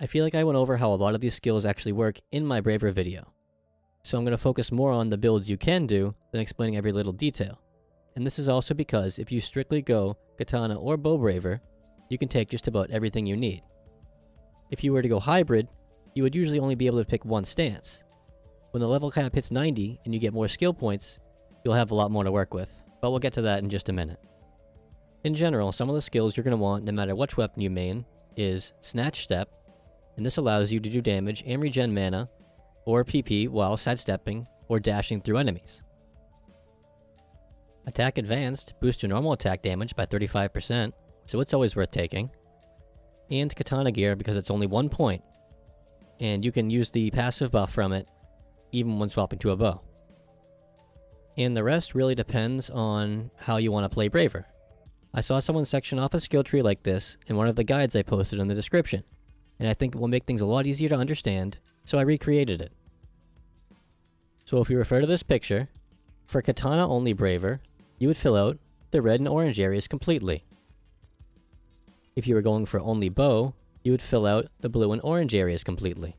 I feel like I went over how a lot of these skills actually work in my Braver video, so I'm going to focus more on the builds you can do than explaining every little detail. And this is also because if you strictly go Katana or Bow Braver, you can take just about everything you need. If you were to go Hybrid, you would usually only be able to pick one stance. When the level cap hits 90 and you get more skill points, you'll have a lot more to work with, but we'll get to that in just a minute. In general, some of the skills you're going to want no matter which weapon you main is Snatch Step, and this allows you to do damage and regen mana, or PP while sidestepping or dashing through enemies. Attack Advanced boosts your normal attack damage by 35%, so it's always worth taking. And Katana Gear because it's only 1 point, and you can use the passive buff from it even when swapping to a bow. And the rest really depends on how you want to play Braver. I saw someone section off a skill tree like this in one of the guides I posted in the description, and I think it will make things a lot easier to understand, so I recreated it. So if you refer to this picture, for Katana only Braver, you would fill out the red and orange areas completely. If you were going for only Bow, you would fill out the blue and orange areas completely.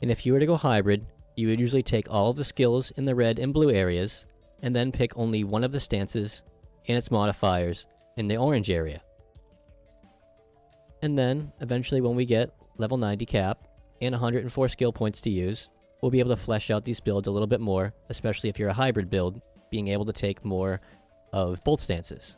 And if you were to go Hybrid, you would usually take all of the skills in the red and blue areas, and then pick only one of the stances and its modifiers in the orange area. And then, eventually when we get level 90 cap and 104 skill points to use, we'll be able to flesh out these builds a little bit more, especially if you're a hybrid build, being able to take more of both stances.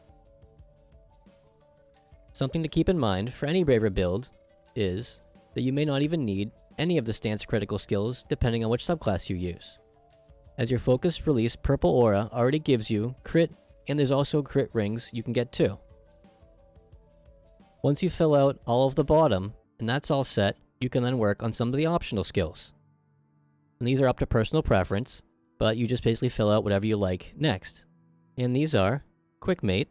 Something to keep in mind for any Braver build is that you may not even need any of the stance critical skills depending on which subclass you use, as your focus release purple aura already gives you crit, and there's also crit rings you can get too. Once you fill out all of the bottom, and that's all set, you can then work on some of the optional skills. And these are up to personal preference, but you just basically fill out whatever you like next. And these are Quick Mate,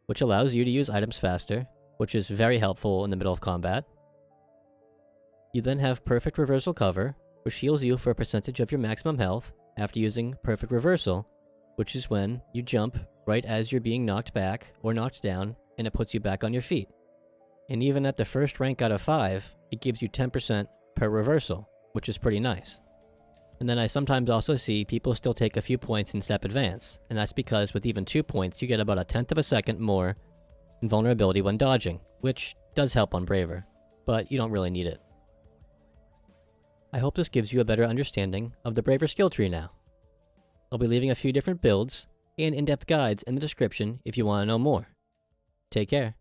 which allows you to use items faster, which is very helpful in the middle of combat. You then have Perfect Reversal Cover, which heals you for a percentage of your maximum health after using Perfect Reversal, which is when you jump right as you're being knocked back or knocked down, and it puts you back on your feet. And even at the first rank out of 5, it gives you 10% per reversal, which is pretty nice. And then I sometimes also see people still take a few points in Step Advance, and that's because with even 2 points you get about a tenth of a second more invulnerability when dodging, which does help on Braver, but you don't really need it. I hope this gives you a better understanding of the Braver skill tree now. I'll be leaving a few different builds and in-depth guides in the description if you want to know more. Take care.